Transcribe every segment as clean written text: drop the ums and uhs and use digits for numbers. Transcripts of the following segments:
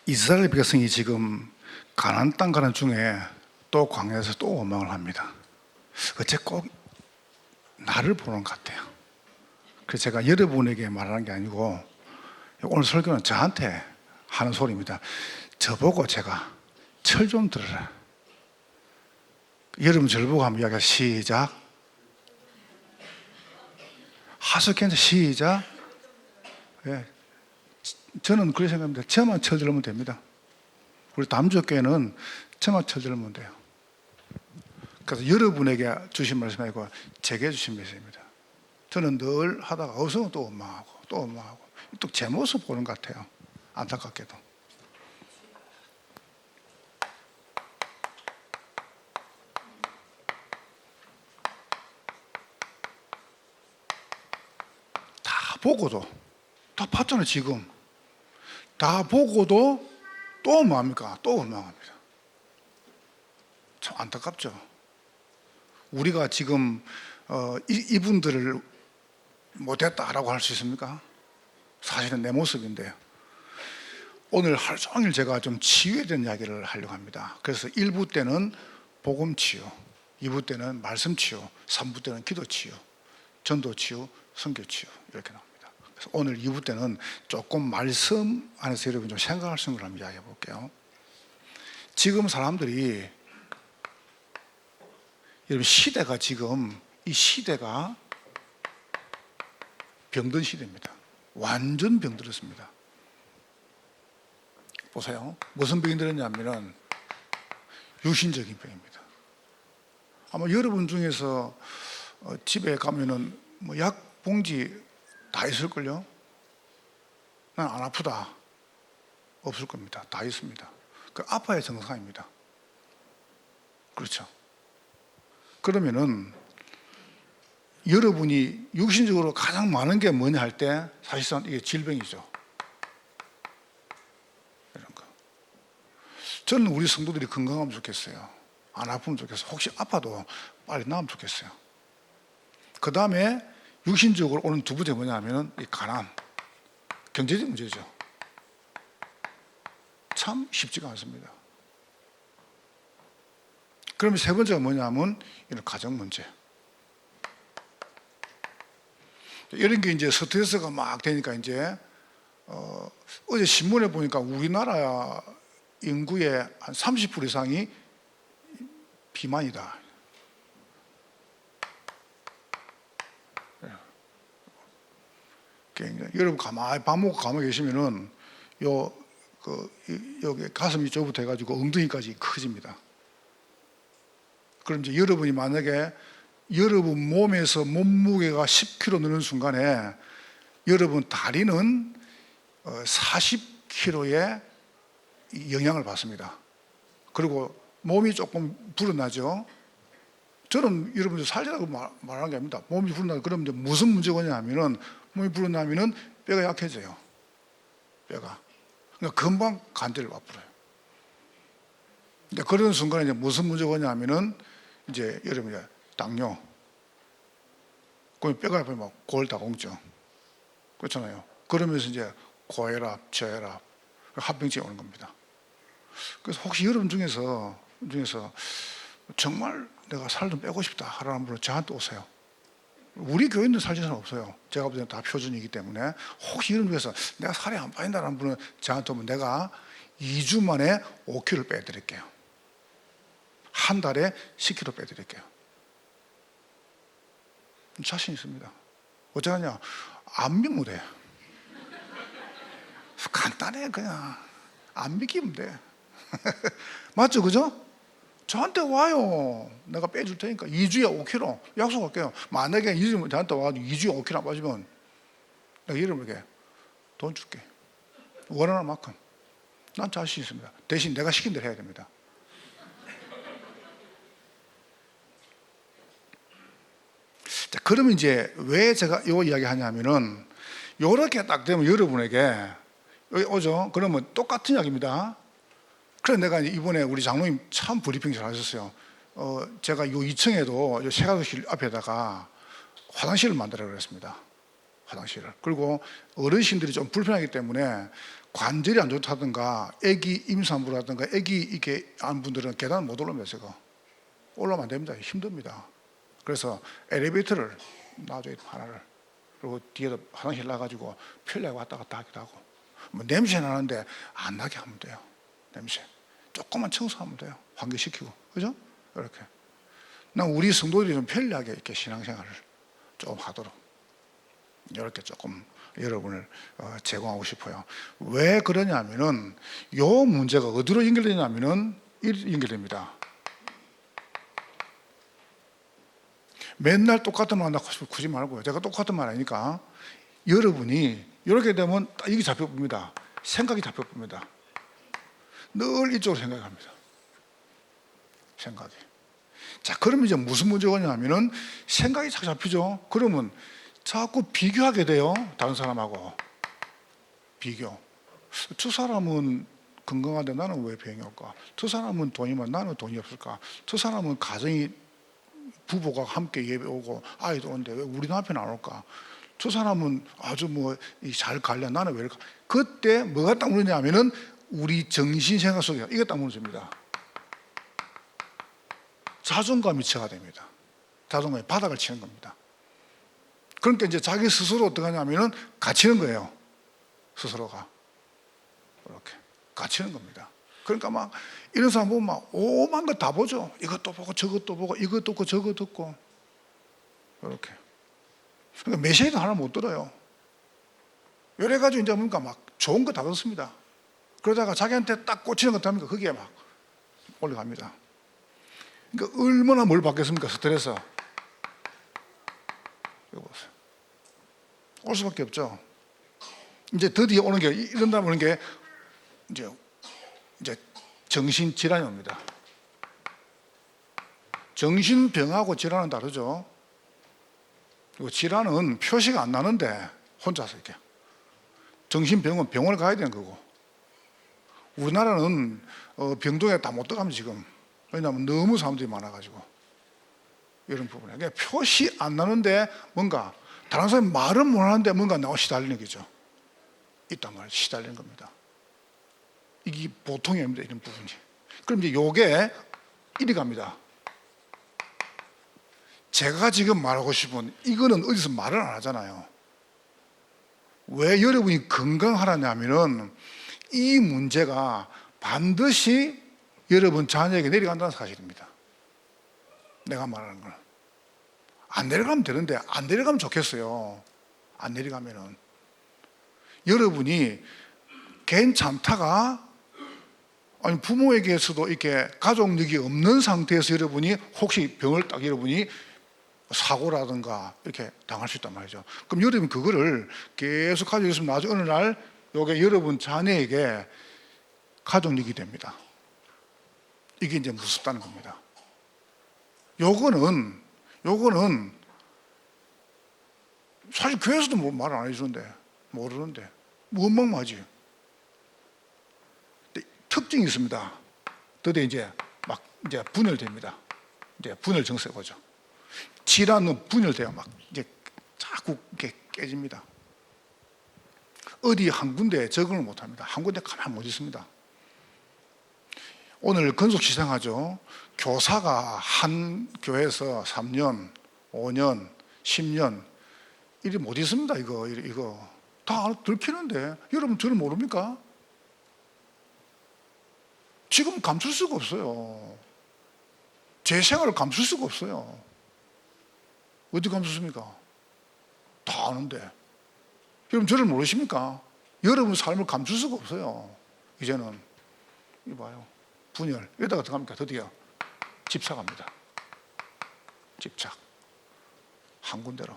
이스라엘 백성이 지금 가나안 땅 가는 중에 또 광야에서 또 원망을 합니다. 어째 꼭 나를 보는 것 같아요. 그래서 제가 여러분에게 말하는 게 아니고 오늘 설교는 저한테 하는 소리입니다. 저보고 제가 철 좀 들어라. 여러분 저를 보고 한번 이야기하 시작. 하숙해서 시작. 예. 저는 그렇게 생각합니다. 저만 철 들으면 됩니다. 우리 다음 주 교회는 저만 철 들으면 돼요. 그래서 여러분에게 주신 말씀이 아니고 제게 주신 말씀입니다. 저는 늘 하다가 어서 또 원망하고 또 원망하고 또 제 모습 보는 것 같아요. 안타깝게도. 다 보고도 다 봤잖아요. 지금 다 보고도 또 뭐합니까? 또 원망합니다. 참 안타깝죠. 우리가 지금 이분들을 못했다라고 할 수 있습니까? 사실은 내 모습인데요. 오늘 하루 종일 제가 좀 치유에 대한 이야기를 하려고 합니다. 그래서 1부 때는 복음 치유, 2부 때는 말씀 치유, 3부 때는 기도 치유, 전도 치유, 선교 치유 이렇게 나옵니다. 그래서 오늘 2부 때는 조금 말씀 안에서 여러분 좀 생각할 수 있는 걸 한번 이야기해 볼게요. 지금 사람들이 여러분 시대가 지금 이 시대가 병든 시대입니다. 완전 병들었습니다. 보세요. 무슨 병이 들었냐면은 유신적인 병입니다. 아마 여러분 중에서 집에 가면은 뭐 약 봉지 다 있을걸요? 난 안 아프다. 없을 겁니다. 다 있습니다. 그 아파야 정상입니다. 그렇죠? 그러면은 여러분이 육신적으로 가장 많은 게 뭐냐 할 때 사실상 이게 질병이죠. 이런 거. 저는 우리 성도들이 건강하면 좋겠어요. 안 아프면 좋겠어요. 혹시 아파도 빨리 나으면 좋겠어요. 그 다음에 육신적으로 오는 두 번째 뭐냐 하면은 이 가난, 경제적 문제죠. 참 쉽지가 않습니다. 그러면 세 번째가 뭐냐 하면 이런 가정 문제. 이런 게 이제 스트레스가 막 되니까 이제 어제 신문에 보니까 우리나라 인구의 한 30% 이상이 비만이다. 여러분 가만히 밥 먹고 가만히 계시면은 여기 가슴 이쪽부터 해가지고 엉덩이까지 커집니다. 그럼 이제 여러분이 만약에 여러분 몸에서 몸무게가 10kg 느는 순간에 여러분 다리는 40kg의 영향을 받습니다. 그리고 몸이 조금 불어나죠. 저는 여러분들 살리라고 말하는 게 아닙니다. 몸이 불어나면 그럼 이제 무슨 문제가 있냐면은 몸이 불어나면은 뼈가 약해져요. 뼈가. 그러니까 금방 간대를 와버려요. 근데 그런 순간에 이제 무슨 문제가 있냐면은 이제 여러분이 당뇨. 그럼 뼈가 아프면 막 골다 공증. 그렇잖아요. 그러면서 이제 고혈압, 저혈압, 합병증이 오는 겁니다. 그래서 혹시 여러분 중에서 정말 내가 살 좀 빼고 싶다 하라는 분은 저한테 오세요. 우리 교인들 살찌는 사람 없어요. 제가 볼 때는 다 표준이기 때문에 혹시 여러분 중에서 내가 살이 안 빠진다는 분은 저한테 오면 내가 2주 만에 5kg 빼드릴게요. 한 달에 10kg 빼드릴게요. 자신 있습니다. 어쩌냐? 안 믿으면 돼. 간단해 그냥. 안 믿기면 돼. 맞죠? 그죠? 저한테 와요. 내가 빼줄 테니까 2주에 5kg 약속할게요. 만약에 2주 저한테 와가지고 2주에 5kg 안 빠지면 내가 여러분에게 돈 줄게. 원하는 만큼. 난 자신 있습니다. 대신 내가 시킨 대로 해야 됩니다. 자, 그러면 이제 왜 제가 이 이야기 하냐면은 요렇게 딱 되면 여러분에게 여기 오죠? 그러면 똑같은 이야기입니다. 그래서 내가 이번에 우리 장로님 참 브리핑 잘 하셨어요. 제가 요 2층에도 세가도실 앞에다가 화장실을 만들어 그랬습니다. 화장실을. 그리고 어르신들이 좀 불편하기 때문에 관절이 안 좋다든가 애기 임산부라든가 애기 이렇게 안 분들은 계단 못 올라옵니다. 제가 올라오면 안 됩니다. 힘듭니다. 그래서 엘리베이터를 놔줘야 돼요. 하나를. 그리고 뒤에도 화장실 나가지고 편리하게 왔다 갔다 하기도 하고, 뭐 냄새 나는데 안 나게 하면 돼요. 냄새 조금만 청소하면 돼요. 환기시키고, 그죠? 이렇게. 난 우리 성도들이 좀 편리하게 이렇게 신앙생활을 좀 하도록 이렇게 조금 여러분을 제공하고 싶어요. 왜 그러냐면은 요 문제가 어디로 연결되냐면은 연결됩니다. 맨날 똑같은 말 한다고 굳이 말고요. 제가 똑같은 말 하니까 여러분이 이렇게 되면 이게 잡혀봅니다. 생각이 잡혀봅니다. 늘 이쪽으로 생각합니다. 생각이. 자, 그러면 이제 무슨 문제가 있냐면은 생각이 자꾸 잡히죠. 그러면 자꾸 비교하게 돼요. 다른 사람하고. 비교. 저 사람은 건강한데 나는 왜 병이 올까? 저 사람은 돈이 많아 나는 돈이 없을까? 저 사람은 가정이 부부가 함께 예배 오고 아이도 오는데 왜 우리 남편 안 올까? 저 사람은 아주 뭐 잘 관리하 나는 왜 이럴까? 그때 뭐가 딱 무너지냐면은 우리 정신 생각 속에 이게 딱 무너집니다. 자존감이 저하 됩니다. 자존감이 바닥을 치는 겁니다. 그러니까 이제 자기 스스로 어떻게 하냐면은 갇히는 거예요. 스스로가. 이렇게 갇히는 겁니다. 그러니까 막 이런 사람 보면 막 오만 거 다 보죠. 이것도 보고 저것도 보고 이것도 듣고 저것도 듣고 이렇게. 그러니까 메시지도 하나 못 들어요. 여러 가지 이제 보니까 막 좋은 거 다 듣습니다. 그러다가 자기한테 딱 꽂히는 것 하니까 거기에 막 올라갑니다. 그러니까 얼마나 뭘 받겠습니까? 스트레스. 이거 보세요. 올 수밖에 없죠. 이제 드디어 오는 게 이런다 보는 게 이제 정신질환이 옵니다. 정신병하고 질환은 다르죠. 그리고 질환은 표시가 안 나는데 혼자서 이렇게. 정신병은 병원을 가야 되는 거고. 우리나라는 병동에 다 못 들어가면 지금. 왜냐하면 너무 사람들이 많아가지고. 이런 부분에. 그러니까 표시 안 나는데 뭔가 다른 사람이 말은 못 하는데 뭔가 나와 시달리는 거죠. 이딴 말 시달리는 겁니다. 이게 보통이 아닙니다. 이런 부분이. 그럼 이제 요게 이리 갑니다. 제가 지금 말하고 싶은 이거는 어디서 말을 안 하잖아요. 왜 여러분이 건강하라냐면은 이 문제가 반드시 여러분 자녀에게 내려간다는 사실입니다. 내가 말하는 건. 안 내려가면 되는데 안 내려가면 좋겠어요. 안 내려가면은 여러분이 괜찮다가 아니 부모에게서도 이렇게 가족력이 없는 상태에서 여러분이 혹시 병을 딱 여러분이 사고라든가 이렇게 당할 수 있단 말이죠. 그럼 여러분 그거를 계속 가지고 있으면 나중에 어느 날 요게 여러분 자녀에게 가족력이 됩니다. 이게 이제 무섭다는 겁니다. 요거는 사실 교회에서도 뭐 말 안 해주는데 모르는데 원망하지. 특징이 있습니다. 그때 이제 막 이제 분열됩니다. 이제 분열 증세 보죠. 질환은 분열돼요. 막 이제 자꾸 이렇게 깨집니다. 어디 한 군데에 적응을 못합니다. 한 군데 가만 못 있습니다. 오늘 건속시상하죠. 교사가 한 교회에서 3년, 5년, 10년 이리 못 있습니다. 이거 다 들키는데 여러분 저를 모릅니까? 지금 감출 수가 없어요. 제 생활을 감출 수가 없어요. 어디 감추습니까? 다 아는데. 여러분 저를 모르십니까? 여러분 삶을 감출 수가 없어요. 이제는 이봐요. 분열. 이러다가 들어갑니까? 드디어 집착합니다. 집착. 한 군데로.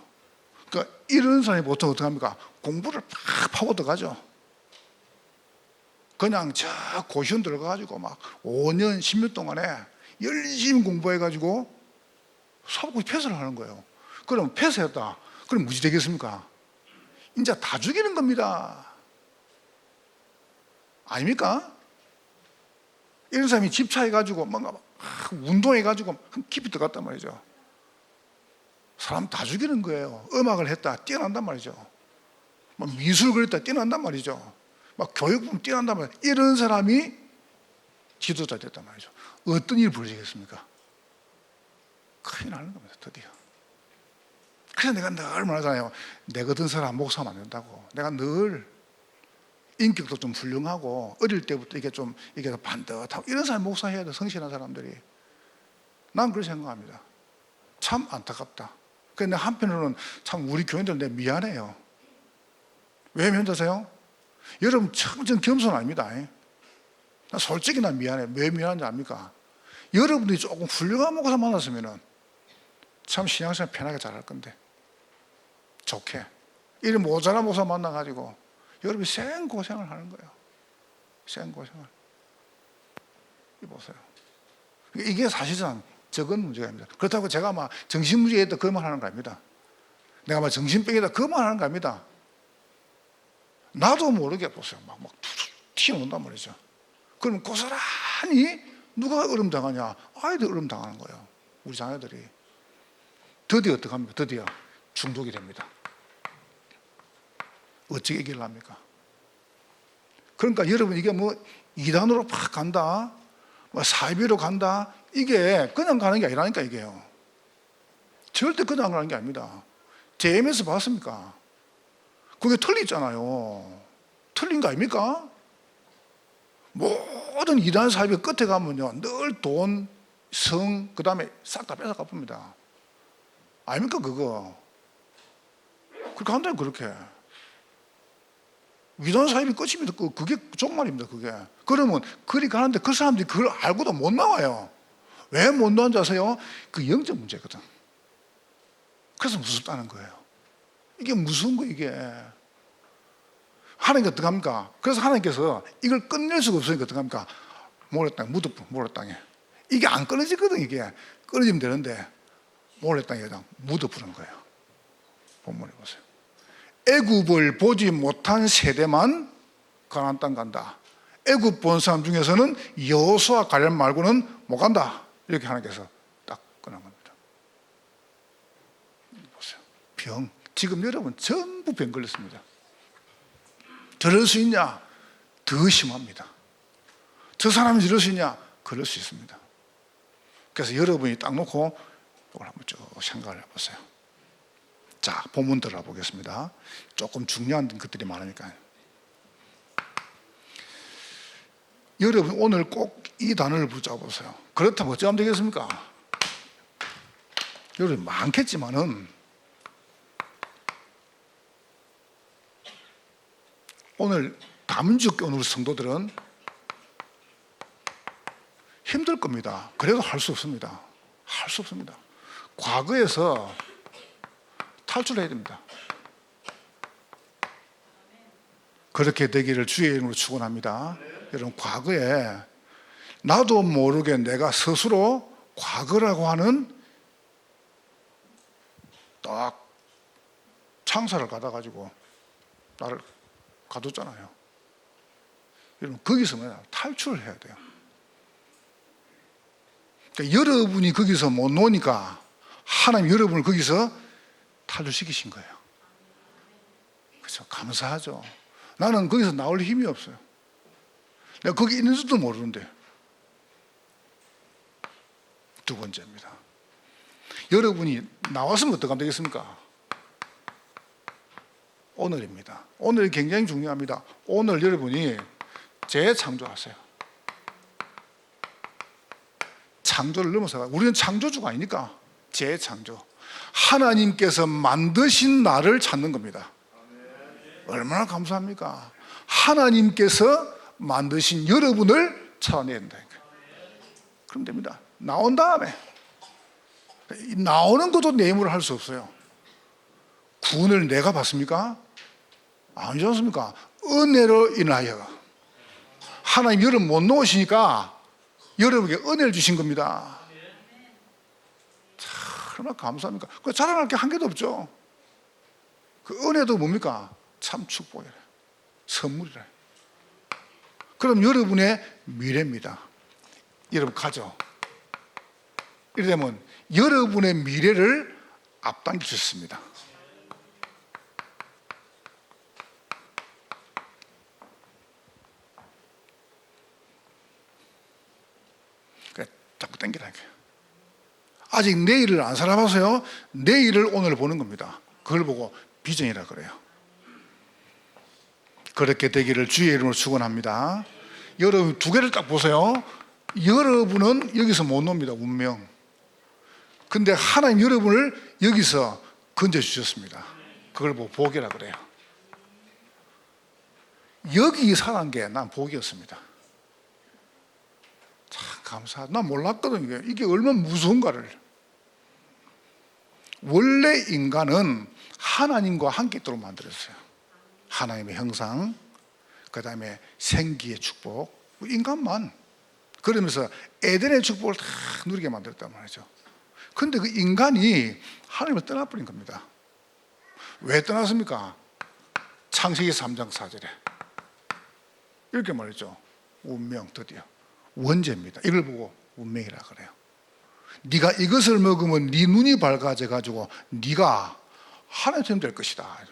그러니까 이런 사람이 보통 어떻게 합니까? 공부를 팍 파고 들어가죠. 그냥 저 고시원 들어가가지고 막 5년, 10년 동안에 열심히 공부해가지고 사법고시 패스를 하는 거예요. 그럼 패스했다. 그럼 무지 되겠습니까? 이제 다 죽이는 겁니다. 아닙니까? 이런 사람이 집착해가지고 뭔가 운동해가지고 깊이 들어갔단 말이죠. 사람 다 죽이는 거예요. 음악을 했다 뛰어난단 말이죠. 미술 그렸다 뛰어난단 말이죠. 막 교육부문 뛰어난다면 이런 사람이 지도자 됐단 말이죠. 어떤 일이 벌어지겠습니까? 큰일 나는 겁니다. 드디어. 그래서 내가 늘 말하잖아요. 내 같은 사람 목사하면 안 된다고. 내가 늘 인격도 좀 훌륭하고 어릴 때부터 이게 좀 이게 반듯하고 이런 사람 목사해야 돼. 성실한 사람들이. 난 그렇게 생각합니다. 참 안타깝다. 그런데 한편으로는 참 우리 교인들 내 미안해요. 왜 미안하세요? 여러분 전 겸손 아닙니다. 나 솔직히 난 미안해. 왜 미안한지 압니까? 여러분들이 조금 훌륭한 목사 만났으면 참 신앙생활 편하게 잘할 건데 좋게 이런 모자란 목사 만나가지고 여러분이 생고생을 하는 거예요. 생고생을. 이 보세요. 이게 사실상 적은 문제입니다. 그렇다고 제가 막 정신문제에 있다 그만 하는 거 아닙니다. 내가 막 정신병이다 그만 하는 거 아닙니다. 나도 모르게 보세요. 막 튀어나온단 말이죠. 그럼 고스란히 누가 얼음 당하냐? 아이들 얼음 당하는 거예요. 우리 자녀들이. 드디어 어떻게 합니까? 드디어 중독이 됩니다. 어떻게 이길랍니까? 그러니까 여러분 이게 뭐 이단으로 팍 간다, 뭐 사이비로 간다, 이게 그냥 가는 게 아니라니까 이게요. 절대 그냥 가는 게 아닙니다. JMS 봤습니까? 그게 틀리잖아요. 틀린 거 아닙니까? 모든 이단 사이비 끝에 가면요 늘 돈, 성, 그 다음에 싹 다 뺏어 갚습니다. 아닙니까 그거? 그렇게 한다요 그렇게. 이단 사이비 끝입니다. 그게 종말입니다. 그게. 그러면 그리 가는데 그 사람들이 그걸 알고도 못 나와요. 왜 못 나오는지 아세요? 그 영적 문제거든. 그래서 무섭다는 거예요. 이게 무서운 거 이게. 하나님께 어떻게 합니까? 그래서 하나님께서 이걸 끝낼 수가 없으니까 어떻게 합니까? 모래땅에 묻어버려. 모래땅에. 이게 안 끊어지거든. 이게 끊어지면 되는데 모래땅에 그냥 묻어버리는 거예요. 본문에 보세요. 애굽을 보지 못한 세대만 가나안 땅 간다. 애굽 본 사람 중에서는 여호수아 갈렙 말고는 못 간다. 이렇게 하나님께서 딱 끊은 겁니다. 보세요. 병. 지금 여러분 전부 병 걸렸습니다. 저럴 수 있냐? 더 심합니다. 저 사람이 저럴 수 있냐? 그럴 수 있습니다. 그래서 여러분이 딱 놓고 이걸 한번 쭉 생각을 해보세요. 자, 본문 들어가 보겠습니다. 조금 중요한 것들이 많으니까요. 여러분 오늘 꼭 이 단어를 붙잡아보세요. 그렇다면 어찌하면 되겠습니까? 여러분 많겠지만은 오늘 다민족 교회 성도들은 힘들 겁니다. 그래도 할 수 없습니다. 할 수 없습니다. 과거에서 탈출해야 됩니다. 그렇게 되기를 주의 이름으로 축원합니다. 여러분 과거에 나도 모르게 내가 스스로 과거라고 하는 딱 창사를 받아가지고 나를 가뒀잖아요. 여러분 거기서 뭐냐 탈출을 해야 돼요. 그러니까 여러분이 거기서 못 노니까 하나님 여러분을 거기서 탈출시키신 거예요. 그렇죠? 감사하죠. 나는 거기서 나올 힘이 없어요. 내가 거기 있는 줄도 모르는데. 두 번째입니다. 여러분이 나왔으면 어떻게 하면 되겠습니까? 오늘입니다. 오늘이 굉장히 중요합니다. 오늘 여러분이 재창조하세요. 창조를 넘어서 우리는 창조주가 아니니까 재창조. 하나님께서 만드신 나를 찾는 겁니다. 얼마나 감사합니까? 하나님께서 만드신 여러분을 찾아내야 된다니까요. 그럼 됩니다. 나온 다음에 나오는 것도 내 힘으로 할 수 없어요. 구원을 내가 받습니까? 아니지 않습니까? 은혜로 인하여 하나님 여러분 못 놓으시니까 여러분에게 은혜를 주신 겁니다. 얼마나 감사합니까? 그 자랑할 게 한 개도 없죠. 그 은혜도 뭡니까? 참 축복이래. 선물이래. 그럼 여러분의 미래입니다. 여러분 가죠. 이러면 여러분의 미래를 앞당길 수 있습니다. 자꾸 땡기라는 거예요. 아직 내일을 안 살아봐서요. 내일을 오늘 보는 겁니다. 그걸 보고 비전이라 그래요. 그렇게 되기를 주의 이름으로 축원합니다. 여러분 두 개를 딱 보세요. 여러분은 여기서 못 놉니다. 운명. 근데 하나님 여러분을 여기서 건져주셨습니다. 그걸 보고 복이라 그래요. 여기 살아난 게 난 복이었습니다. 참 감사하다. 난 몰랐거든요. 이게 얼마나 무서운가를. 원래 인간은 하나님과 함께 있도록 만들었어요. 하나님의 형상, 그 다음에 생기의 축복, 인간만. 그러면서 에덴의 축복을 다 누리게 만들었단 말이죠. 그런데 그 인간이 하나님을 떠나버린 겁니다. 왜 떠났습니까? 창세기 3장 4절에 이렇게 말했죠. 운명, 드디어 원죄입니다. 이걸 보고 운명이라 그래요. 네가 이것을 먹으면 네 눈이 밝아져 가지고 네가 하나님처럼 될 것이다.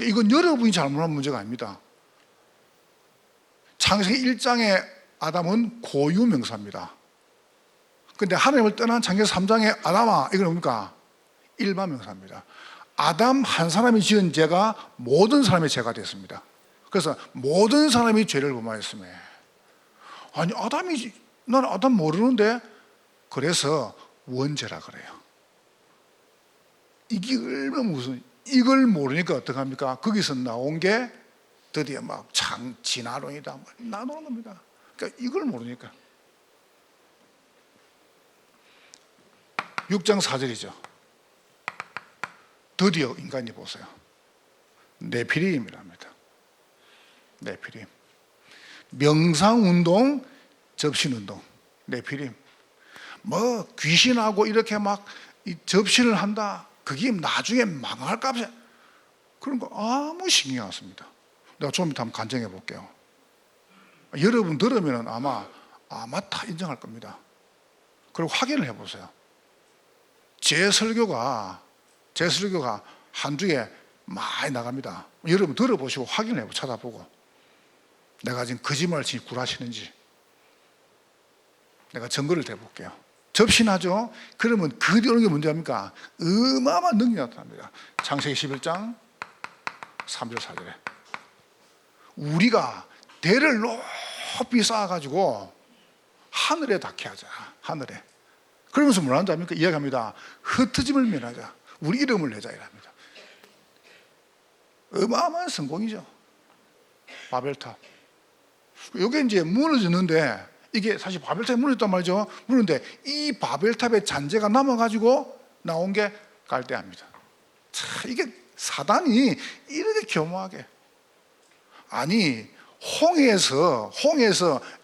이건 여러분이 잘못한 문제가 아닙니다. 창세기 1장의 아담은 고유명사입니다. 그런데 하나님을 떠난 창세기 3장의 아담아, 이건 뭡니까? 일반명사입니다. 아담 한 사람이 지은 죄가 모든 사람의 죄가 됐습니다. 그래서 모든 사람이 죄를 범하였으며, 아니 아담이지, 난 아담 모르는데, 그래서 원죄라 그래요. 이게 얼마나 무슨, 이걸 모르니까 어떡합니까? 거기서 나온 게 드디어 막 진화론이다 나오는 겁니다. 그러니까 이걸 모르니까. 6장 4절이죠. 드디어 인간이 보세요. 네피림이랍니다. 네피림. 명상운동, 접신운동. 네피림. 뭐 귀신하고 이렇게 막 접신을 한다. 그게 나중에 망할까 봐. 그런 거 아무 신경 안 씁니다. 내가 좀 이따 한번 간증해 볼게요. 여러분 들으면 아마 다 인정할 겁니다. 그리고 확인을 해보세요. 제 설교가 한 주에 많이 나갑니다. 여러분 들어보시고 확인을 해보고 찾아보고 내가 지금 거짓말을 지금 굴하시는지 내가 증거를 대볼게요. 접신하죠? 그러면 그 뒤에 오는 게 뭔지합니까? 어마어마한 능력이 나타납니다. 창세기 11장 3절 4절에 우리가 대를 높이 쌓아가지고 하늘에 닿게 하자. 하늘에. 그러면서 뭐라 하는지 압니까? 이야기합니다. 흩어짐을 면하자. 우리 이름을 내자 이랍니다. 어마어마한 성공이죠. 바벨탑. 이게 이제 무너졌는데, 이게 사실 바벨탑이 무너졌단 말이죠. 무너졌는데 이 바벨탑의 잔재가 남아가지고 나온 게 갈대아입니다. 참, 이게 사단이 이렇게 교묘하게, 아니 홍해에서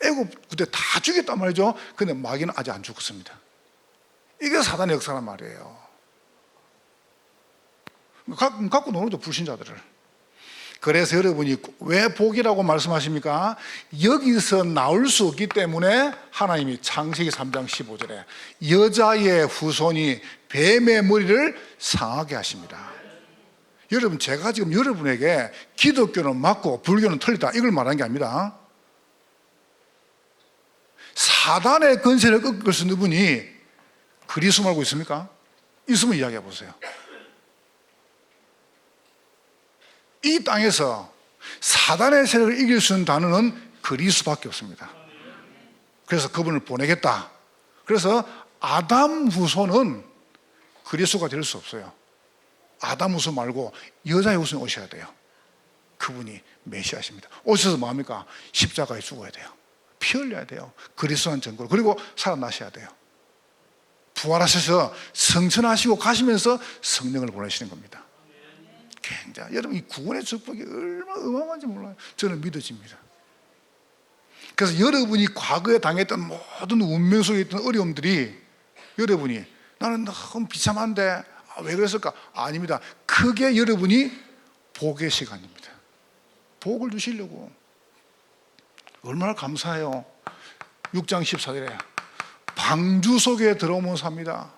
애굽 그때 다 죽였단 말이죠. 근데 마귀는 아직 안 죽었습니다. 이게 사단의 역사란 말이에요. 갖고 노는 거죠, 불신자들을. 그래서 여러분이 왜 복이라고 말씀하십니까? 여기서 나올 수 없기 때문에 하나님이 창세기 3장 15절에 여자의 후손이 뱀의 머리를 상하게 하십니다. 여러분, 제가 지금 여러분에게 기독교는 맞고 불교는 틀리다 이걸 말하는 게 아닙니다. 사단의 권세를 꺾을 수 있는 분이 그리스도 말고 있습니까? 있으면 이야기해 보세요. 이 땅에서 사단의 세력을 이길 수 있는 단어는 그리스도밖에 없습니다. 그래서 그분을 보내겠다. 그래서 아담 후손은 그리스도가 될 수 없어요. 아담 후손 말고 여자의 후손이 오셔야 돼요. 그분이 메시아십니다. 오셔서 뭐합니까? 십자가에 죽어야 돼요. 피 흘려야 돼요. 그리스도한 증거로. 그리고 살아나셔야 돼요. 부활하셔서 성천하시고 가시면서 성령을 보내시는 겁니다. 굉장히, 여러분 이 구원의 축복이 얼마나 어마어마한지 몰라요. 저는 믿어집니다. 그래서 여러분이 과거에 당했던 모든 운명 속에 있던 어려움들이, 여러분이 나는 너무 비참한데 왜 그랬을까? 아닙니다. 크게 여러분이 복의 시간입니다. 복을 주시려고. 얼마나 감사해요. 6장 14절에 방주 속에 들어오면 삽니다.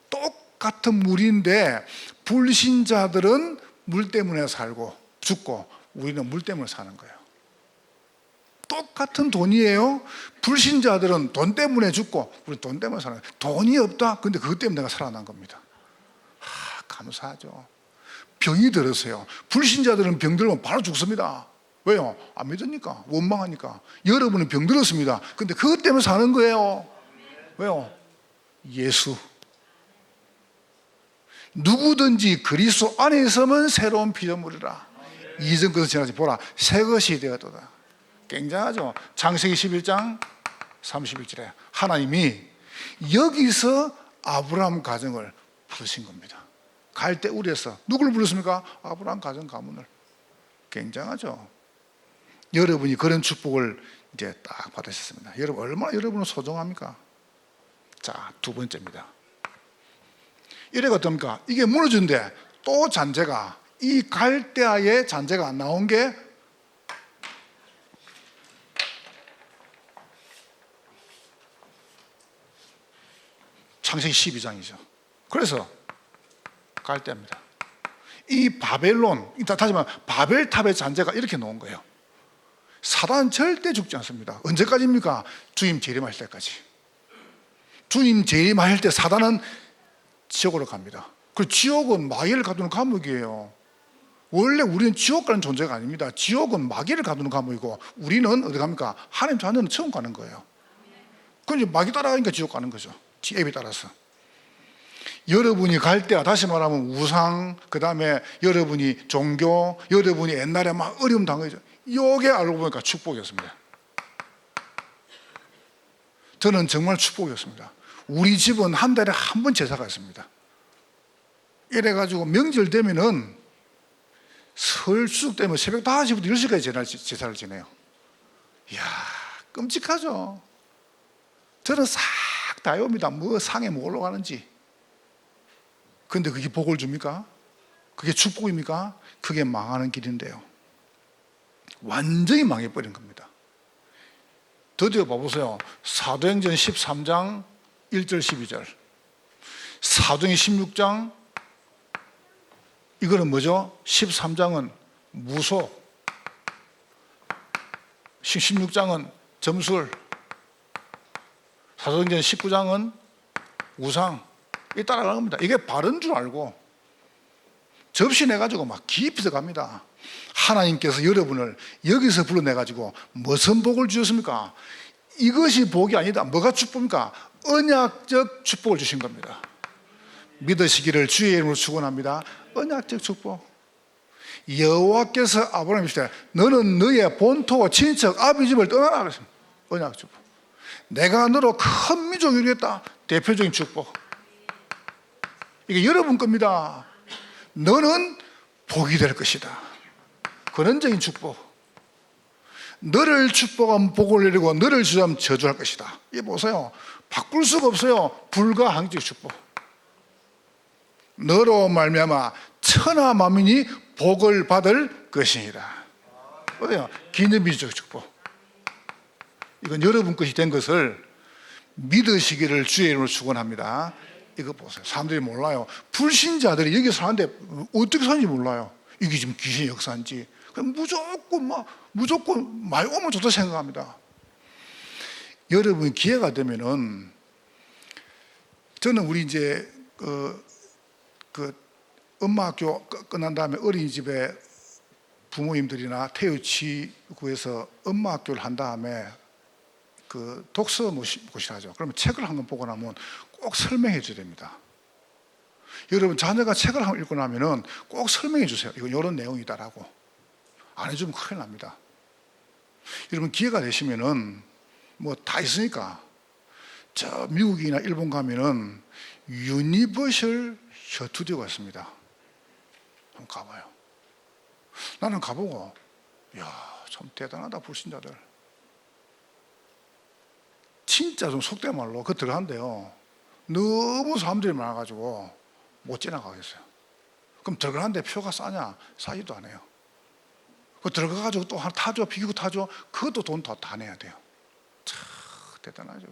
똑같은 물인데 불신자들은 물 때문에 살고 죽고 우리는 물 때문에 사는 거예요. 똑같은 돈이에요. 불신자들은 돈 때문에 죽고 우리 돈 때문에 살아요. 돈이 없다. 근데 그것 때문에 내가 살아난 겁니다. 감사하죠. 병이 들었어요. 불신자들은 병 들면 바로 죽습니다. 왜요? 안 믿으니까, 원망하니까. 여러분은 병 들었습니다. 근데 그것 때문에 사는 거예요. 왜요? 예수. 누구든지 그리스도 안에 있으면 새로운 피조물이라. 이전 것을 지나지 보라, 새 것이 되었도다. 굉장하죠. 창세기 11장 31절에 하나님이 여기서 아브라함 가정을 부르신 겁니다. 갈대 우리에서 누구를 부르십니까? 아브라함 가정 가문을. 굉장하죠. 여러분이 그런 축복을 이제 딱 받으셨습니다. 여러분 얼마나 여러분은 소중합니까? 자, 두 번째입니다. 이래가 어떻습니까? 이게 무너지는데 또 잔재가, 이 갈대아의 잔재가 나온 게 창세기 12장이죠. 그래서 갈대아입니다. 이 바벨론, 다시 말하면 바벨탑의 잔재가 이렇게 놓은 거예요. 사단 절대 죽지 않습니다. 언제까지입니까? 주님 재림하실 때까지. 주님 재림하실 때 사단은 지옥으로 갑니다. 그 지옥은 마귀를 가두는 감옥이에요. 원래 우리는 지옥 가는 존재가 아닙니다. 지옥은 마귀를 가두는 감옥이고 우리는 어디 갑니까? 하나님 자녀는 처음 가는 거예요. 그럼 마귀 따라가니까 지옥 가는 거죠. 앱에 따라서. 여러분이 갈 때야, 다시 말하면 우상, 그 다음에 여러분이 종교, 여러분이 옛날에 막 어려움 당하죠. 이게 알고 보니까 축복이었습니다. 저는 정말 축복이었습니다. 우리 집은 한 달에 한 번 제사가 있습니다. 이래가지고 명절 되면은 설 추석 때문에 새벽 5시부터 10시까지 제사를 지내요. 이야, 끔찍하죠. 저는 싹 다 외웁니다. 뭐 상에 뭐 올라가는지. 근데 그게 복을 줍니까? 그게 축복입니까? 그게 망하는 길인데요. 완전히 망해버린 겁니다. 드디어 봐보세요. 사도행전 13장 1절 12절, 사도행전 16장, 이거는 뭐죠? 13장은 무속, 16장은 점술, 사도행전 19장은 우상. 이 따라가는 겁니다. 이게 바른 줄 알고 접신해가지고 막 깊이 들어갑니다. 하나님께서 여러분을 여기서 불러내가지고 무슨 복을 주셨습니까? 이것이 복이 아니다. 뭐가 축복입니까? 언약적 축복을 주신 겁니다. 믿으시기를 주의 이름으로 축원합니다. 언약적 축복. 여호와께서 아브라함에게 이르시되 너는 너의 본토와 친척 아비 집을 떠나라 그랬습니다. 언약 축복. 내가 너로 큰 민족이 되겠다. 대표적인 축복. 이게 여러분 겁니다. 너는 복이 될 것이다. 근원적인 축복. 너를 축복하면 복을 내리고 너를 주자면 저주할 것이다. 이게 보세요. 바꿀 수가 없어요. 불가항적 축복. 너로 말미암아 천하 만민이 복을 받을 것이니라. 어때요? 기념비적 축복. 이건 여러분 것이 된 것을 믿으시기를 주의 이름으로 축원합니다. 이거 보세요. 사람들이 몰라요. 불신자들이 여기 사는데 어떻게 사는지 몰라요. 이게 지금 귀신의 역사인지. 무조건 많이 오면 좋다 생각합니다. 여러분 기회가 되면은, 저는 우리 이제 엄마 학교 끝난 다음에 어린이집에 부모님들이나 태유치구에서 엄마 학교를 한 다음에 독서 모시라죠. 그러면 책을 한 권 보고 나면 꼭 설명해 줘야 됩니다. 여러분 자녀가 책을 한 권 읽고 나면은 꼭 설명해 주세요. 이건 이런 내용이다라고. 안 해주면 큰일 납니다. 여러분 기회가 되시면은 뭐 다 있으니까 저 미국이나 일본 가면은 유니버셜 스튜디오가 있습니다. 한번 가봐요. 나는 가보고 이야 참 대단하다 불신자들. 진짜 좀 속된 말로 그 들어간대요. 너무 사람들이 많아가지고 못 지나가겠어요. 그럼 들어가는데 표가 싸냐? 싸지도 않아요. 그 들어가가지고 또 하나 타죠, 비기고 타죠. 그것도 돈 다 내야 돼요. 참 대단하죠.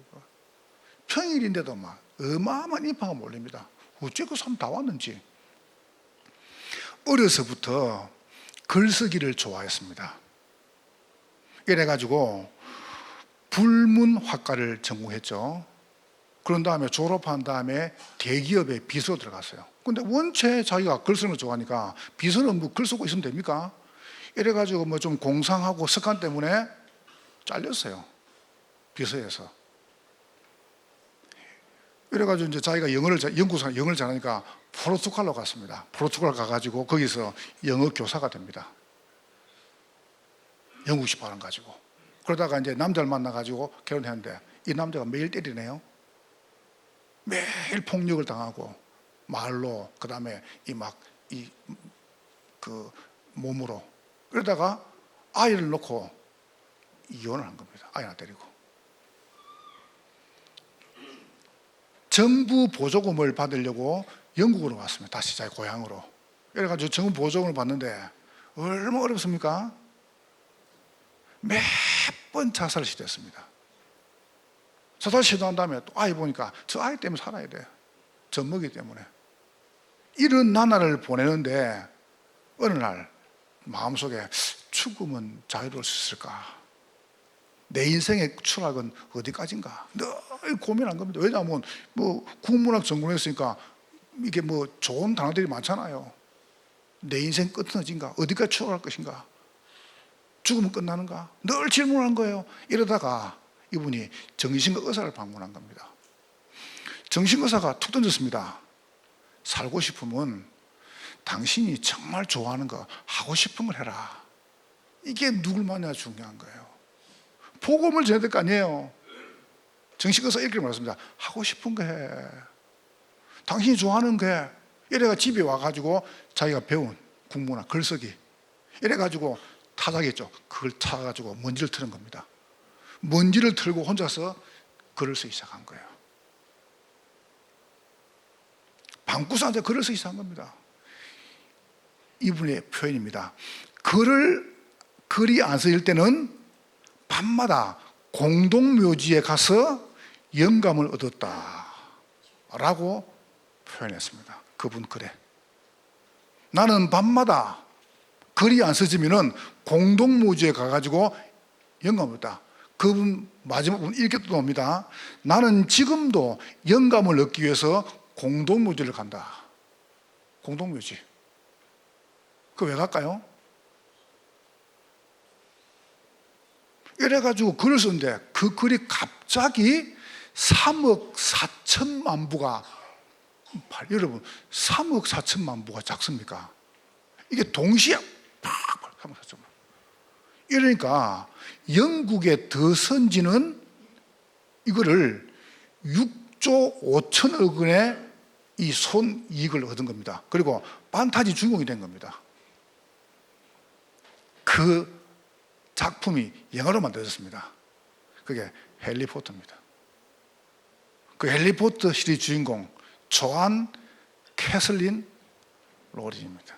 평일인데도 막 어마어마한 인파가 몰립니다. 어째 그 사람 다 왔는지. 어려서부터 글쓰기를 좋아했습니다. 이래가지고 불문학과를 전공했죠. 그런 다음에 졸업한 다음에 대기업에 비서로 들어갔어요. 근데 원체 자기가 글 쓰는 걸 좋아하니까 비서는 뭐 글 쓰고 있으면 됩니까? 이래가지고 뭐 좀 공상하고 습관 때문에 잘렸어요. 비서에서. 이래가지고 이제 자기가 영국에서 영어를 잘하니까 포르투갈로 갔습니다. 포르투갈 가가지고 거기서 영어 교사가 됩니다. 영국식 발음 가지고. 그러다가 이제 남자를 만나가지고 결혼했는데 이 남자가 매일 때리네요. 매일 폭력을 당하고 말로, 그 다음에 몸으로. 그러다가 아이를 놓고 이혼을 한 겁니다. 아이 하나 데리고. 정부 보조금을 받으려고 영국으로 왔습니다. 다시 자기 고향으로. 그래가지고 정부 보조금을 받는데 얼마나 어렵습니까? 몇 번 자살을 시도했습니다. 자살 시도한 다음에 또 아이 보니까 저 아이 때문에 살아야 돼. 젖먹이 때문에. 이런 나날을 보내는데 어느 날 마음속에 죽음은 자유로울 수 있을까? 내 인생의 추락은 어디까지인가? 늘 고민한 겁니다. 왜냐하면 뭐 국문학 전공했으니까 이게 뭐 좋은 단어들이 많잖아요. 내 인생 끝은 어딘가? 어디까지 추락할 것인가? 죽으면 끝나는가? 늘 질문한 거예요. 이러다가 이분이 정신과 의사를 방문한 겁니다. 정신의사가 툭 던졌습니다. 살고 싶으면 당신이 정말 좋아하는 거, 하고 싶은 걸 해라. 이게 누굴 만나야 중요한 거예요. 복음을 전해야 될 거 아니에요. 정신의사 이렇게 말했습니다. 하고 싶은 거 해. 당신이 좋아하는 거 해. 이래가 집에 와가지고 자기가 배운 국문학, 글쓰기 이래가지고 타자겠죠. 그걸 타가지고 먼지를 트는 겁니다. 먼지를 틀고 혼자서 글을 쓰기 시작한 거예요. 방구석에 글을 쓰기 시작한 겁니다. 이분의 표현입니다. 글이 안 쓰일 때는 밤마다 공동묘지에 가서 영감을 얻었다 라고 표현했습니다. 그분 글에. 나는 밤마다 글이 안 써지면은 공동묘지에 가가지고 영감을 얻었다. 그분 마지막 부분 이렇게 또 나옵니다. 나는 지금도 영감을 얻기 위해서 공동묘지를 간다. 공동묘지. 그 왜 갈까요? 이래가지고 글을 썼는데 그 글이 갑자기 3억 4천만 부가, 여러분 3억 4천만 부가 작습니까? 이게 동시에 팍 3억 4천만. 이러니까 영국의 더선지는 이거를 6조 5천억 원의 이 손이익을 얻은 겁니다. 그리고 판타지 주인공이 된 겁니다. 그 작품이 영화로 만들어졌습니다. 그게 해리포터입니다. 그 해리포터 시리즈 주인공 조안 캐슬린 로린입니다.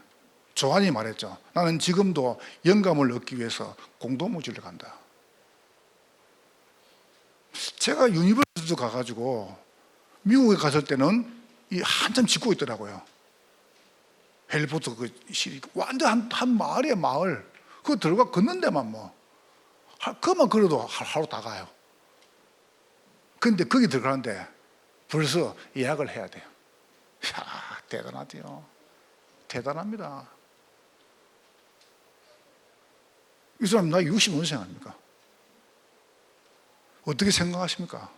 조안이 말했죠. 나는 지금도 영감을 얻기 위해서 공동묘지를 간다. 제가 유니버시티도 가가지고 미국에 갔을 때는 이 한참 짓고 있더라고요. 해리포터 그 시리즈 완전 한 마을이에요, 마을. 그거 들어가 걷는 데만 뭐 그만 걸어도 하루 다 가요. 근데 거기 들어가는데 벌써 예약을 해야 돼요. 이야, 대단하대요. 대단합니다. 이 사람 나이 65년생 아닙니까? 어떻게 생각하십니까?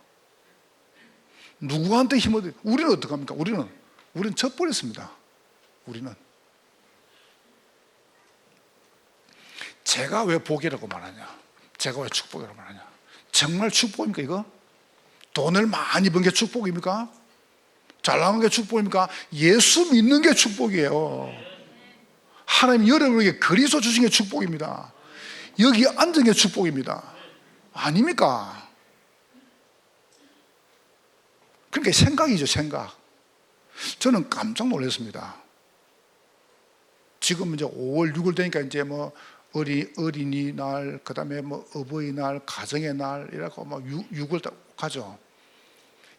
누구한테 힘을 얻어요? 우리는 어떡합니까? 우리는 져버렸습니다. 우리는. 제가 왜 복이라고 말하냐? 제가 왜 축복이라고 말하냐? 정말 축복입니까 이거? 돈을 많이 번 게 축복입니까? 잘 나간 게 축복입니까? 예수 믿는 게 축복이에요. 하나님 여러분에게 그리스도 주신 게 축복입니다. 여기 앉은 게 축복입니다. 아닙니까? 그러니까 생각이죠, 생각. 저는 깜짝 놀랐습니다. 지금 이제 5월 6월 되니까 이제 뭐 어린이날, 그 다음에 뭐 어버이날, 가정의 날, 이라고 막 6월 가죠.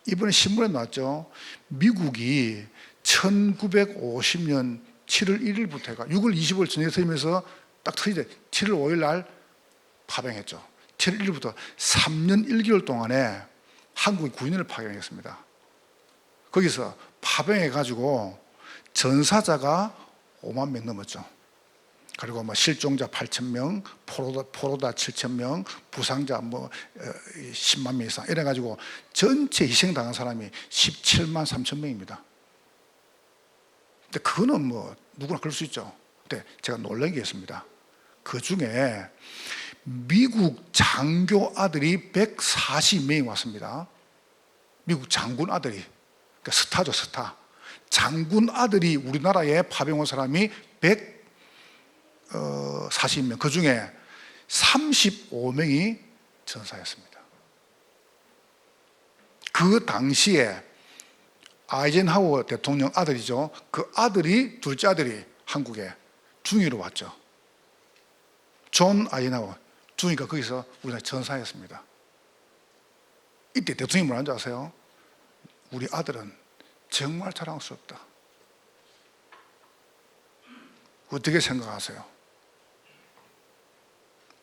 이번에 신문에 나왔죠. 미국이 1950년 7월 1일부터 해가 6월 20일 저녁에 터지면서 딱 터지대. 7월 5일 날 파병했죠. 7월 1일부터 3년 1개월 동안에 한국의 9인을 파병했습니다. 거기서 파병해가지고 전사자가 5만 명 넘었죠. 그리고 뭐 실종자 8,000명, 포로다 7,000명, 부상자 10만 명 이상 이래가지고 전체 희생당한 사람이 17만 3천 명입니다. 근데 그거는 뭐 누구나 그럴 수 있죠. 근데 제가 놀란 게 있습니다. 그 중에 미국 장교 아들이 140명이 왔습니다. 미국 장군 아들이, 그러니까 스타죠, 스타. 장군 아들이 우리나라에 파병 온 사람이 140명, 그 중에 35명이 전사였습니다. 그 당시에 아이젠하워 대통령 아들이죠. 그 아들이, 둘째 아들이 한국에 중위로 왔죠. 존 아이젠하워 중위가 거기서 우리나라 전사였습니다. 이때 대통령이 뭐라는 줄 아세요? 우리 아들은 정말 자랑스럽다. 어떻게 생각하세요?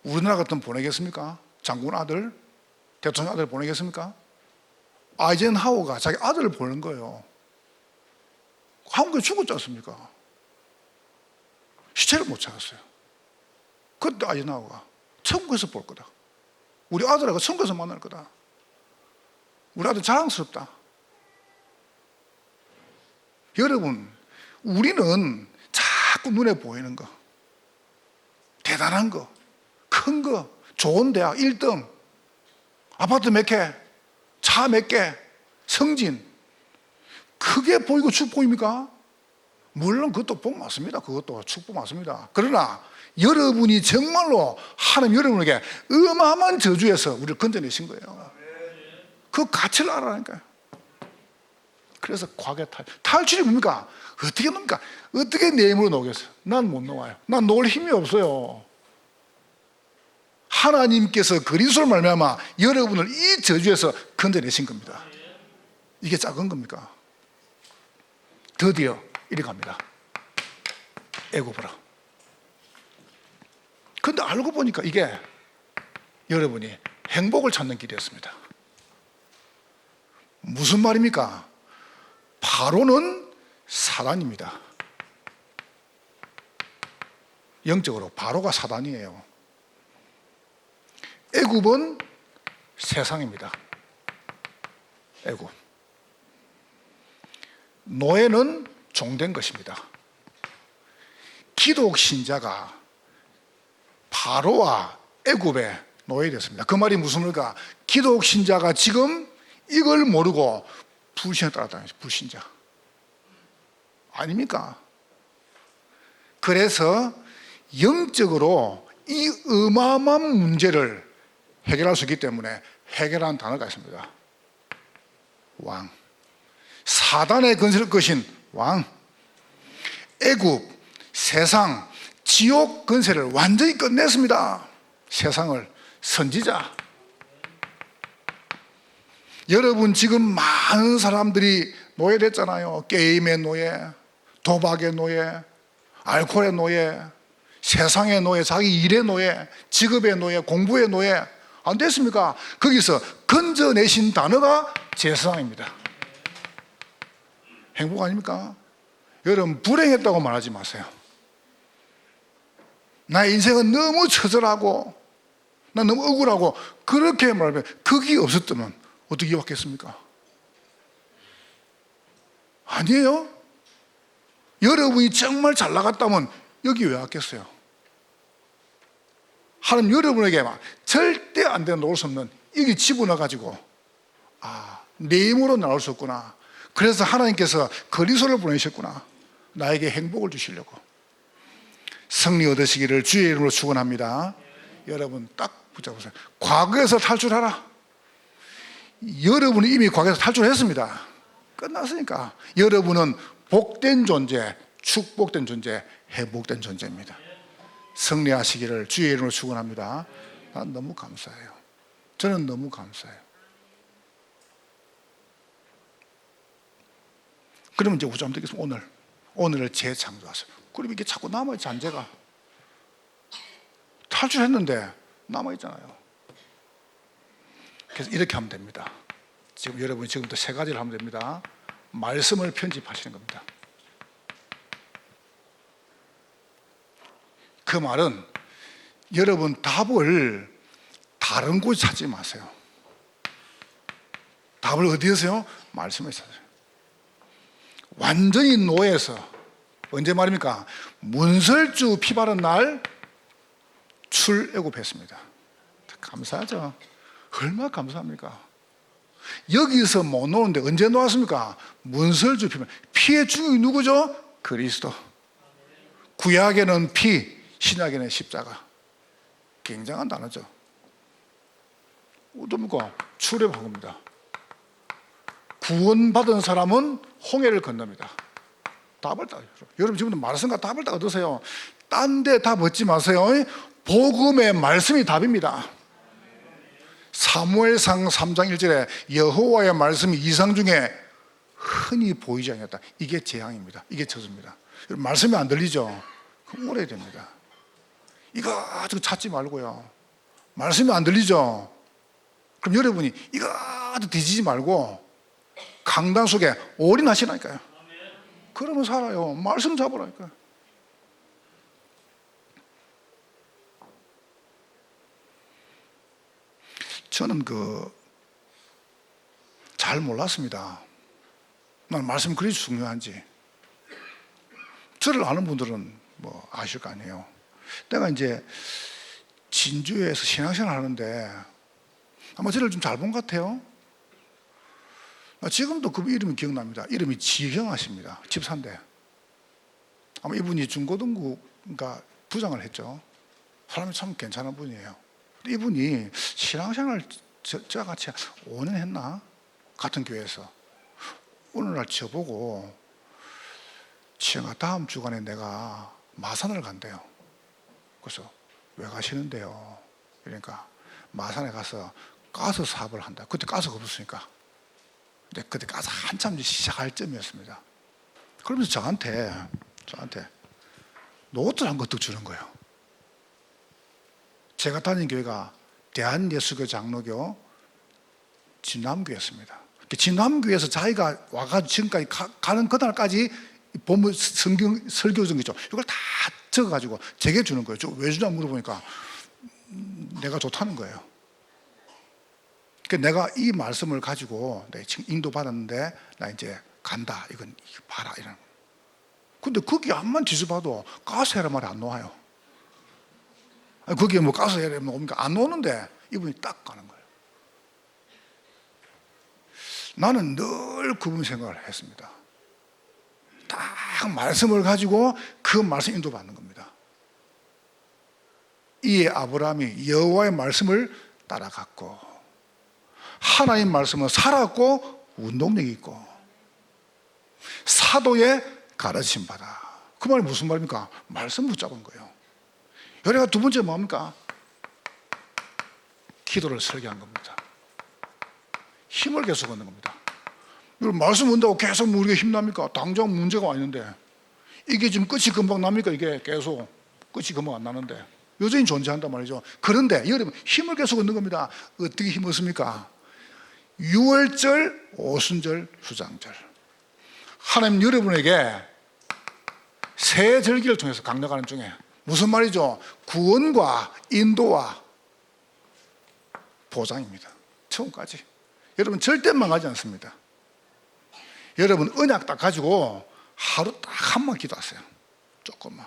우리나라 같으면 보내겠습니까? 장군 아들, 대통령 아들 보내겠습니까? 아이젠하워가 자기 아들을 보낸 거예요. 한국에 죽었지 않습니까? 시체를 못 찾았어요. 그때 아이젠하워가 천국에서 볼 거다. 우리 아들하고 천국에서 만날 거다. 우리 아들 자랑스럽다. 여러분, 우리는 자꾸 눈에 보이는 거, 대단한 거, 큰 거, 좋은 대학 1등, 아파트 몇 개, 차 몇 개, 성진, 그게 보이고 축복입니까? 물론 그것도 복 맞습니다. 그것도 축복 맞습니다. 그러나 여러분이 정말로 하나님 여러분에게 어마어마한 저주에서 우리를 건져내신 거예요. 그 가치를 알아라니까요. 그래서 과거 탈출이 뭡니까? 어떻게 놉니까? 어떻게 내 힘으로 녹겠어요? 난 못 녹아요. 난 녹을 힘이 없어요. 하나님께서 그리스도를 말미암아 여러분을 이 저주에서 건져내신 겁니다. 이게 작은 겁니까? 드디어 이리 갑니다. 애굽으로. 근데 알고 보니까 이게 여러분이 행복을 찾는 길이었습니다. 무슨 말입니까? 바로는 사단입니다. 영적으로 바로가 사단이에요. 애굽은 세상입니다. 애굽. 노예는 종된 것입니다. 기독 신자가 바로와 애굽의 노예됐습니다. 그 말이 무슨 말일까? 기독 신자가 지금 이걸 모르고 불신에 따라다니죠. 불신자 아닙니까? 그래서 영적으로 이 어마어마한 문제를 해결할 수 있기 때문에 해결한 단어가 있습니다. 왕. 사단의 건설을 거신 왕. 애굽, 세상, 지옥 건설을 완전히 끝냈습니다. 세상을 선지자. 여러분 지금 많은 사람들이 노예됐잖아요. 게임의 노예, 도박의 노예, 알코올의 노예, 세상의 노예, 자기 일의 노예, 직업의 노예, 공부의 노예. 안 됐습니까? 거기서 건져내신 단어가 제사장입니다. 행복 아닙니까? 여러분 불행했다고 말하지 마세요. 나의 인생은 너무 처절하고 난 너무 억울하고 그렇게 말하면 그게 없었다면 어떻게 왔겠습니까? 아니에요. 여러분이 정말 잘 나갔다면 여기 왜 왔겠어요? 하나님 여러분에게 막 절대 안 되는 놓을 수 없는 여기 집어넣어가지고 내 힘으로 나올 수 없구나. 그래서 하나님께서 그리스도를 보내셨구나. 나에게 행복을 주시려고. 승리 얻으시기를 주의 이름으로 축원합니다. 여러분 딱 붙잡으세요. 과거에서 탈출하라. 여러분은 이미 과거에서 탈출했습니다. 끝났으니까. 여러분은 복된 존재, 축복된 존재, 회복된 존재입니다. 승리하시기를 주의 이름으로 축원합니다. 난 너무 감사해요. 저는 너무 감사해요. 그러면 이제 우주 한번 되겠습니다. 오늘을 재창조하세요. 그럼 이게 자꾸 남아요. 잔재가 탈출했는데 남아있잖아요. 그래서 이렇게 하면 됩니다. 지금 여러분이 지금부터 세 가지를 하면 됩니다. 말씀을 편집하시는 겁니다. 그 말은 여러분 답을 다른 곳에 찾지 마세요. 답을 어디에서요? 말씀에서 찾아요. 완전히 노예에서. 언제 말입니까? 문설주 피 바른 날 출애굽했습니다. 감사하죠. 얼마나 감사합니까? 여기서 못 노는데 언제 놓았습니까? 문설주 피의 주인이 누구죠? 그리스도. 구약에는 피, 신약에는 십자가. 굉장한 단어죠. 어떻습니까? 출애굽한 겁니다. 구원받은 사람은 홍해를 건넙니다. 답을 딱. 여러분 지금도 말씀과 답을 딱 얻으세요. 딴 데 답 얻지 마세요. 복음의 말씀이 답입니다. 사무엘상 3장 1절에 여호와의 말씀이 이상 중에 흔히 보이지 않았다. 이게 재앙입니다. 이게 저주입니다. 말씀이 안 들리죠? 그럼 울어야 됩니다. 이거 아주 찾지 말고요. 말씀이 안 들리죠? 그럼 여러분이 이거 아주 뒤지지 말고 강단 속에 올인하시라니까요. 그러면 살아요. 말씀 잡으라니까요. 저는 잘 몰랐습니다. 난 말씀이 그리 중요한지. 저를 아는 분들은 뭐 아실 거 아니에요. 내가 이제 진주에서 신앙생활 하는데 아마 저를 좀 잘 본 것 같아요. 지금도 그 이름이 기억납니다. 이름이 지경하십니다. 집사인데 아마 이분이 중고등부가 부장을 했죠. 사람이 참 괜찮은 분이에요. 이분이 신앙생활 저와 같이 5년 했나? 같은 교회에서 어느 날 저보고 지영아 다음 주간에 내가 마산을 간대요. 그래서 왜 가시는데요? 그러니까 마산에 가서 가스 사업을 한다. 그때 가스가 없었으니까. 근데 그때 가스 한참 시작할 점이었습니다. 그러면서 저한테 노트를 한 것도 주는 거예요. 제가 다닌 교회가 대한예수교 장로교 진남교였습니다. 진남교에서 자기가 와가지고 지금까지 가는 그날까지 본문 성경 설교정이죠. 이걸 다 적어가지고 제게 주는 거예요. 왜 주냐 물어보니까 내가 좋다는 거예요. 그러니까 내가 이 말씀을 가지고 내가 지금 인도받았는데 나 이제 간다. 이건 봐라 이런. 근데 거기 앞만 뒤져봐도 가스해라 말이 안 나와요. 거기에 뭐 가스해라 뭡니까? 안 나오는데 이분이 딱 가는 거예요. 나는 늘 그분 생각을 했습니다. 딱 말씀을 가지고 그 말씀 인도받는 겁니다. 이에 아브라함이 여호와의 말씀을 따라갔고 하나님 말씀은 살았고 운동력이 있고 사도의 가르침 받아. 그 말이 무슨 말입니까? 말씀 붙잡은 거예요. 여기가 두 번째 뭡니까? 기도를 설계한 겁니다. 힘을 계속 얻는 겁니다. 말씀 온다고 계속 우리가 힘납니까? 당장 문제가 와 있는데 이게 지금 끝이 금방 납니까? 이게 계속 끝이 금방 안 나는데 여전히 존재한단 말이죠. 그런데 여러분 힘을 계속 얻는 겁니다. 어떻게 힘을 얻습니까? 유월절, 오순절, 수장절. 하나님 여러분에게 새 절기를 통해서 강력하는 중에 무슨 말이죠? 구원과 인도와 보장입니다. 처음까지. 여러분 절대 망하지 않습니다. 여러분 언약 딱 가지고 하루 딱 한 번 기도하세요. 조금만.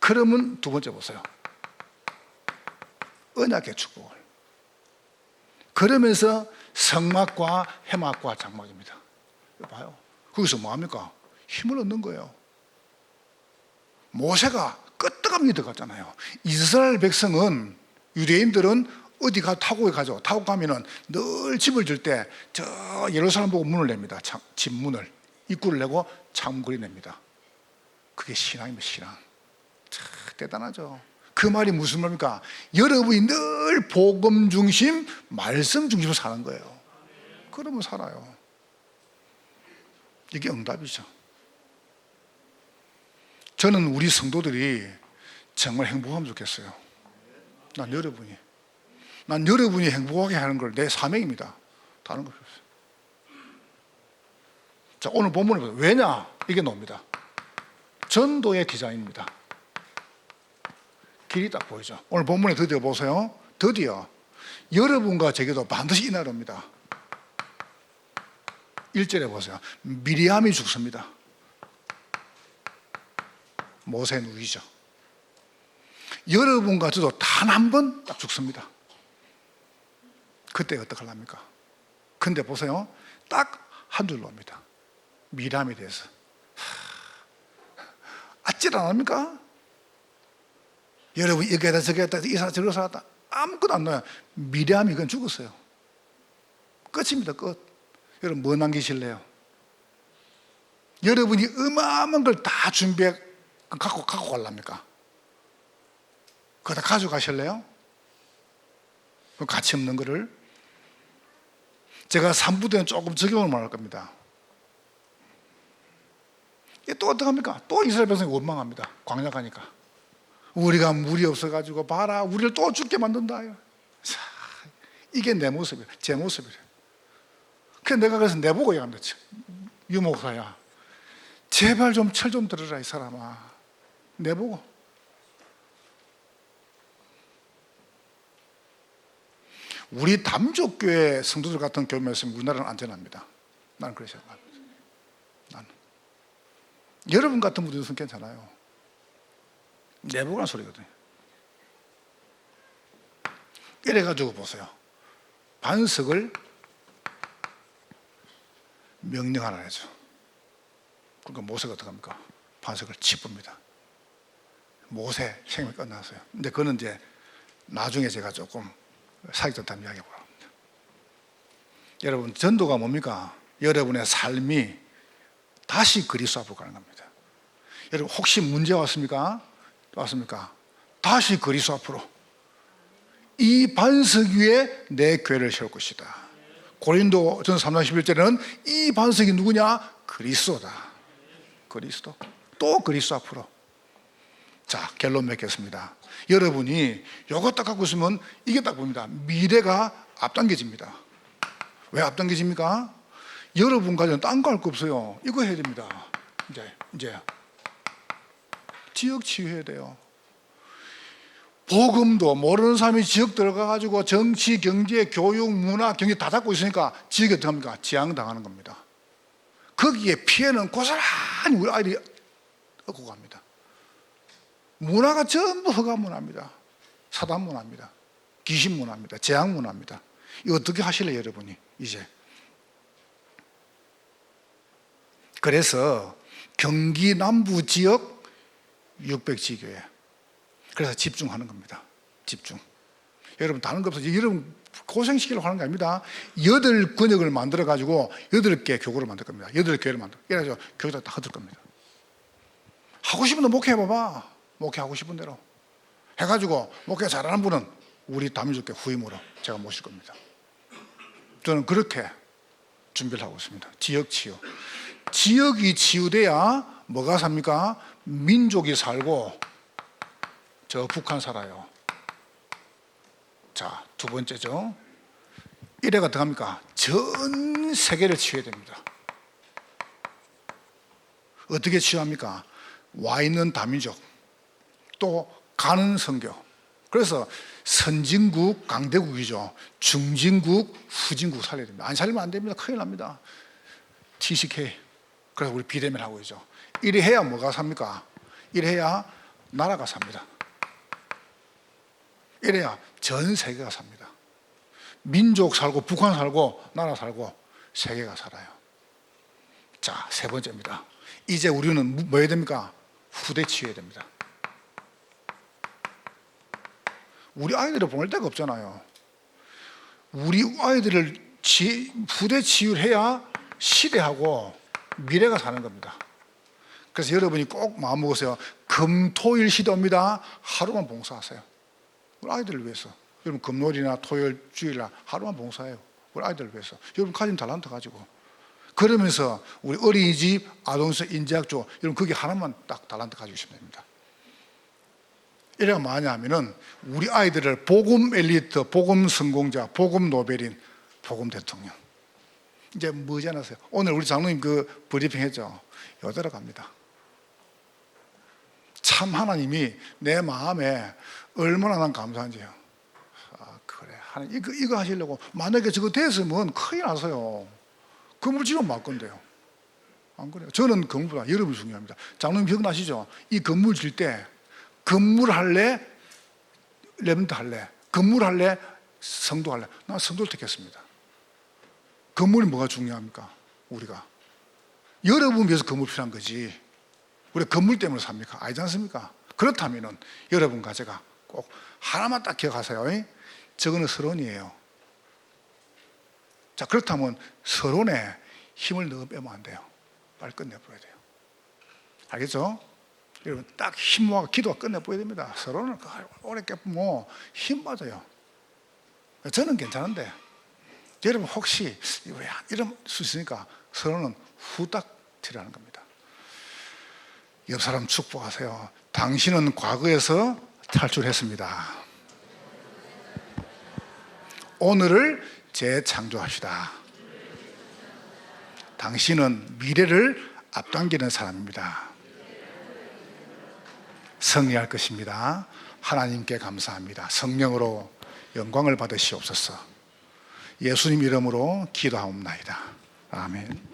그러면 두 번째 보세요. 언약의 축복을. 그러면서 성막과 해막과 장막입니다. 봐요. 거기서 뭐합니까? 힘을 얻는 거예요. 모세가 끄떡없이 들어갔잖아요. 이스라엘 백성은 유대인들은 어디 타고 가죠. 타고 가면은 늘 집을 질 때 저 예루살렘 보고 문을 냅니다. 집 문을 입구를 내고 창문거리 냅니다. 그게 신앙입니다. 신앙. 참 대단하죠. 그 말이 무슨 말입니까? 여러분이 늘 복음 중심, 말씀 중심으로 사는 거예요. 그러면 살아요. 이게 응답이죠. 저는 우리 성도들이 정말 행복하면 좋겠어요. 난 여러분이 행복하게 하는 걸 내 사명입니다. 다른 거 없어요. 자, 오늘 본문에 보세요. 왜냐? 이게 나옵니다. 전도의 기장입니다. 길이 딱 보이죠. 오늘 본문에 드디어 보세요. 드디어 여러분과 제게도 반드시 이 날 옵니다. 1절에 보세요. 미리암이 죽습니다. 모세 누이죠. 여러분과 저도 단 한 번 딱 죽습니다. 그때 어떡하랍니까? 근데 보세요. 딱 한 줄로 옵니다. 미리암에 대해서. 아찔 안 합니까? 여러분 이렇게 했다 저렇게 했다 이사 저렇게 살았다 아무것도 안 나와요. 미리암이 그건 죽었어요. 끝입니다. 끝. 여러분 뭐 남기실래요? 여러분이 어마어마한 걸 다 준비해 갖고 가려합니까? 그거 다 가져가실래요? 그 가치 없는 거를. 제가 3부 때는 조금 적용을 말할 겁니다. 이게 또 어떡합니까? 또 이스라엘 백성이 원망합니다. 광야 가니까. 우리가 물이 없어가지고 봐라 우리를 또 죽게 만든다. 자, 이게 내 모습이에요. 제 모습이에요. 그래서 내가 그래서 내보고 얘기합니다. 유목사야 제발 좀 철 좀 들어라 이 사람아. 내보고. 우리 담족교회 성도들 같은 교회만 있으면 우리나라는 안전합니다. 나는 그렇게 생각합니다. 나는. 여러분 같은 분들은 괜찮아요. 내보라는 소리거든요. 이래가지고 보세요. 반석을 명령하라 하죠. 그러니까 모세가 어떡합니까? 반석을 짚습니다. 모세 생명이 끝났어요. 근데 그거는 이제 나중에 제가 조금 사역자단 이야기 해보랍니다. 여러분 전도가 뭡니까? 여러분의 삶이 다시 그리스도 앞으로 가는 겁니다. 여러분 혹시 문제 왔습니까? 다시 그리스도 앞으로. 이 반석 위에 내 교회를 세울 것이다. 고린도전서 3장 11절에는 이 반석이 누구냐? 그리스도다. 그리스도. 또 그리스도 앞으로. 자, 결론 맺겠습니다. 여러분이 이거 딱 갖고 있으면 이게 딱 봅니다. 미래가 앞당겨집니다. 왜 앞당겨집니까? 여러분 가정은 딴 거 할 거 없어요. 이거 해야 됩니다. 이제 지역 치유해야 돼요. 복음도 모르는 사람이 지역 들어가가지고 정치, 경제, 교육, 문화, 경제 다 잡고 있으니까 지역에 어떡합니까? 지향당하는 겁니다. 거기에 피해는 고스란히 우리 아이들이 얻고 갑니다. 문화가 전부 허가 문화입니다. 사단 문화입니다. 귀신 문화입니다. 재앙 문화입니다. 이거 어떻게 하실래요, 여러분이? 이제. 그래서 경기 남부 지역 600지교회. 그래서 집중하는 겁니다. 집중. 여러분 다른 거 없어요. 여러분 고생시키려고 하는 거 아닙니다. 8근역을 만들어가지고 8개 교구를 만들 겁니다. 8교회를 만들. 이래서 교회다 다 흩을 겁니다. 하고 싶은 데 목회해봐봐. 목회하고 싶은 대로 해가지고 목회 잘하는 분은 우리 담임주께 후임으로 제가 모실 겁니다. 저는 그렇게 준비를 하고 있습니다. 지역 치유. 지역이 치유돼야 뭐가 삽니까? 민족이 살고 저 북한 살아요. 자, 두 번째죠. 이래가 어떡합니까? 전 세계를 치유해야 됩니다. 어떻게 치유합니까? 와 있는 다민족 또 가는 선교. 그래서 선진국, 강대국이죠. 중진국, 후진국 살려야 됩니다. 안 살리면 안 됩니다. 큰일 납니다. TCK. 그래서 우리 비대면 하고 있죠. 이래 해야 뭐가 삽니까? 이래 해야 나라가 삽니다. 이래야 전 세계가 삽니다. 민족 살고 북한 살고 나라 살고 세계가 살아요. 자, 세 번째입니다. 이제 우리는 뭐 해야 됩니까? 후대 치유해야 됩니다. 우리 아이들을 보낼 데가 없잖아요. 우리 아이들을 후대 치유를 해야 시대하고 미래가 사는 겁니다. 그래서 여러분이 꼭 마음먹으세요. 금토일 시대입니다. 하루만 봉사하세요. 우리 아이들을 위해서. 여러분 금요일이나 토요일, 주일이나 하루만 봉사해요. 우리 아이들을 위해서. 여러분 가진 탤런트 가지고. 그러면서 우리 어린이집, 아동센터, 인재학교 이런 거기 하나만 딱 달란트 가지고 있으면 됩니다. 이래가 뭐냐면은 우리 아이들을 복음 엘리트, 복음 성공자, 복음 노벨인, 복음 대통령. 이제 뭐지 않았어요? 오늘 우리 장로님 그 브리핑 했죠? 여대로 갑니다. 참 하나님이 내 마음에 얼마나 난 감사한지요. 아, 그래. 하나님, 이거 하시려고. 만약에 저거 됐으면 큰일 나서요. 건물 지으면 말 건데요. 안 그래요? 저는 건물보다 여러분이 중요합니다. 장로님 기억나시죠? 이 건물 질 때, 건물 할래? 레몬트 할래? 건물 할래? 성도 할래? 난 성도를 택했습니다. 건물이 뭐가 중요합니까? 우리가. 여러분 위해서 건물 필요한 거지. 우리가 건물 때문에 삽니까? 아니지 않습니까? 그렇다면 여러분과 제가 꼭 하나만 딱 기억하세요. 저거는 서론이에요. 자, 그렇다면 서론에 힘을 너무 빼면 안 돼요. 빨리 끝내버려야 돼요. 알겠죠? 여러분 딱 힘 모아 기도가 끝내버려야 됩니다. 서론을 오래 깨면 힘 빠져요. 저는 괜찮은데 여러분 혹시 왜 이런 수 있으니까 서론은 후딱 튀라는 겁니다. 옆 사람 축복하세요. 당신은 과거에서 탈출했습니다. 오늘을 재창조합시다. 당신은 미래를 앞당기는 사람입니다. 승리할 것입니다. 하나님께 감사합니다. 성령으로 영광을 받으시옵소서. 예수님 이름으로 기도하옵나이다. 아멘.